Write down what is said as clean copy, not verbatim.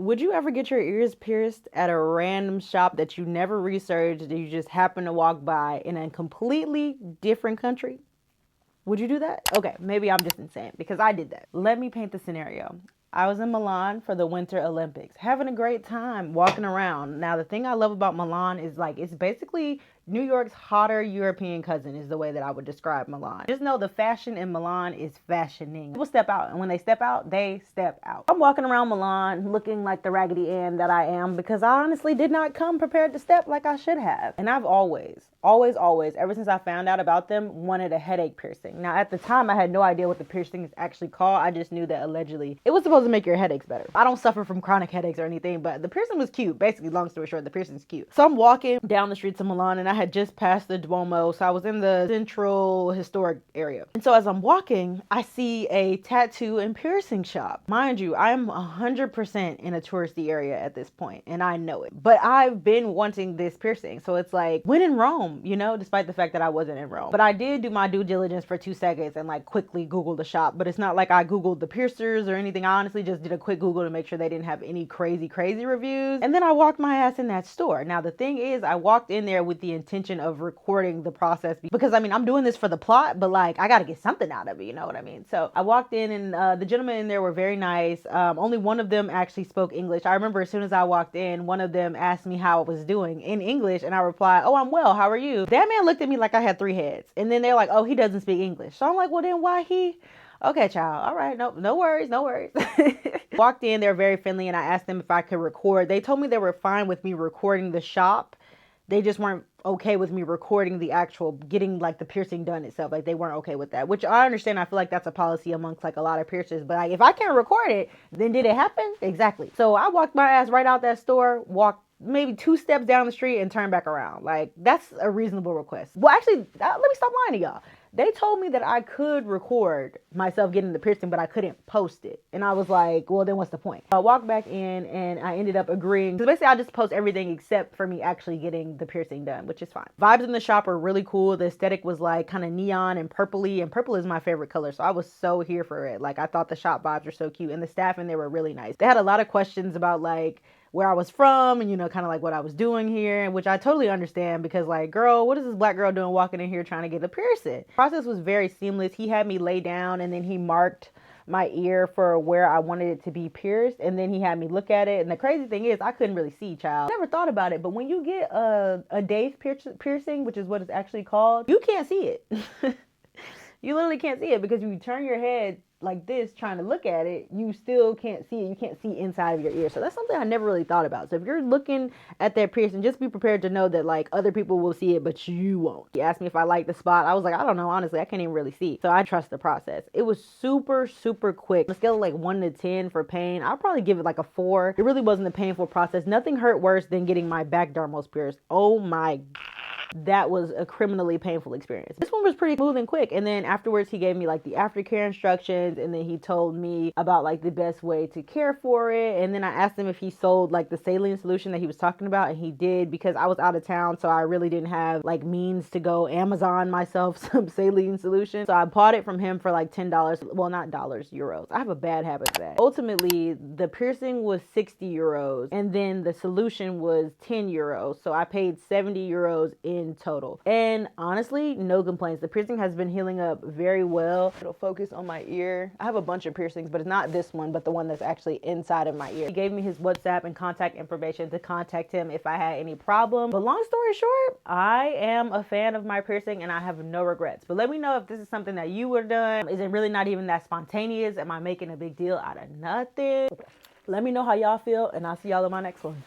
Would you ever get your ears pierced at a random shop that you never researched, that you just happen to walk by in a completely different country? Would you do that? Okay, maybe I'm just insane because I did that. Let me paint the scenario. I was in Milan for the Winter Olympics, having a great time walking around. Now, the thing I love about Milan is like it's basically New York's hotter European cousin is the way that I would describe Milan. Just know the fashion in Milan is fashioning. People step out, and when they step out, they step out. I'm walking around Milan looking like the Raggedy Ann that I am because I honestly did not come prepared to step like I should have. And I've always, ever since I found out about them, wanted a headache piercing. Now, at the time, I had no idea what the piercing is actually called. I just knew that allegedly it was supposed to make your headaches better. I don't suffer from chronic headaches or anything, but the piercing was cute. Basically, long story short, the piercing's cute. So I'm walking down the streets of Milan, and I had just passed the Duomo, so I was in the central historic area. And so as I'm walking, I see a tattoo and piercing shop. Mind you, I am 100% in a touristy area at this point, and I know it. But I've been wanting this piercing, so it's like, when in Rome, you know, despite the fact that I wasn't in Rome. But I did do my due diligence for 2 seconds and like quickly Google the shop, but it's not like I Googled the piercers or anything. I honestly just did a quick Google to make sure they didn't have any crazy reviews. And then I walked my ass in that store. Now, the thing is, I walked in there with the intention of recording the process because I mean, I'm doing this for the plot, but like, I got to get something out of it. You know what I mean? So I walked in and the gentlemen in there were very nice. Only one of them actually spoke English. I remember as soon as I walked in, one of them asked me how I was doing in English, and I replied, "Oh, I'm well. How are you?" That man looked at me like I had 3 heads. And then they're like, "Oh, he doesn't speak English." So I'm like, well, then why he? Okay, child. All right. No worries. Walked in, they're very friendly, and I asked them if I could record. They told me they were fine with me recording the shop. They just weren't okay with me recording the actual getting like the piercing done itself. Like they weren't okay with that, which I understand. I feel like that's a policy amongst like a lot of piercers, but like if I can't record it, then did it happen? Exactly. So I walked my ass right out that store, walked maybe 2 steps down the street and turned back around. Like that's a reasonable request. Well, actually, let me stop lying to y'all. They told me that I could record myself getting the piercing, but I couldn't post it. And I was like, well, then what's the point? I walked back in and I ended up agreeing. Because basically, I just post everything except for me actually getting the piercing done, which is fine. Vibes in the shop are really cool. The aesthetic was like kind of neon and purpley. And purple is my favorite color. So I was so here for it. Like I thought the shop vibes were so cute. And the staff in there were really nice. They had a lot of questions about like where I was from and, you know, kind of like what I was doing here, which I totally understand because like, girl, what is this black girl doing walking in here trying to get a piercing? The process was very seamless. He had me lay down and then he marked my ear for where I wanted it to be pierced, and then he had me look at it. And the crazy thing is I couldn't really see, child. I never thought about it, but when you get a Daith piercing, which is what it's actually called, you can't see it. You literally can't see it because if you turn your head like this trying to look at it, you still can't see it. You can't see inside of your ear. So that's something I never really thought about. So if you're looking at that piercing, just be prepared to know that like other people will see it, but you won't. He asked me if I liked the spot. I was like, I don't know. Honestly, I can't even really see. So I trust the process. It was super quick. On a scale of like 1 to 10 for pain, I'll probably give it like a 4. It really wasn't a painful process. Nothing hurt worse than getting my back dermals pierced. Oh my God. That was a criminally painful experience. This one was pretty smooth and quick. And then afterwards, he gave me like the aftercare instructions. And then he told me about like the best way to care for it. And then I asked him if he sold like the saline solution that he was talking about. And he did, because I was out of town. So I really didn't have like means to go Amazon myself some saline solution. So I bought it from him for like $10. Well, not dollars, euros. I have a bad habit of that. Ultimately, the piercing was 60 euros. And then the solution was 10 euros. So I paid 70 euros in total. And honestly, no complaints. The piercing has been healing up very well. It'll focus on my ear. I have a bunch of piercings, but it's not this one, but the one that's actually inside of my ear. He gave me his WhatsApp and contact information to contact him if I had any problem. But long story short, I am a fan of my piercing and I have no regrets. But let me know if this is something that you would have done. Is it really not even that spontaneous? Am I making a big deal out of nothing? Let me know how y'all feel, and I'll see y'all in my next one.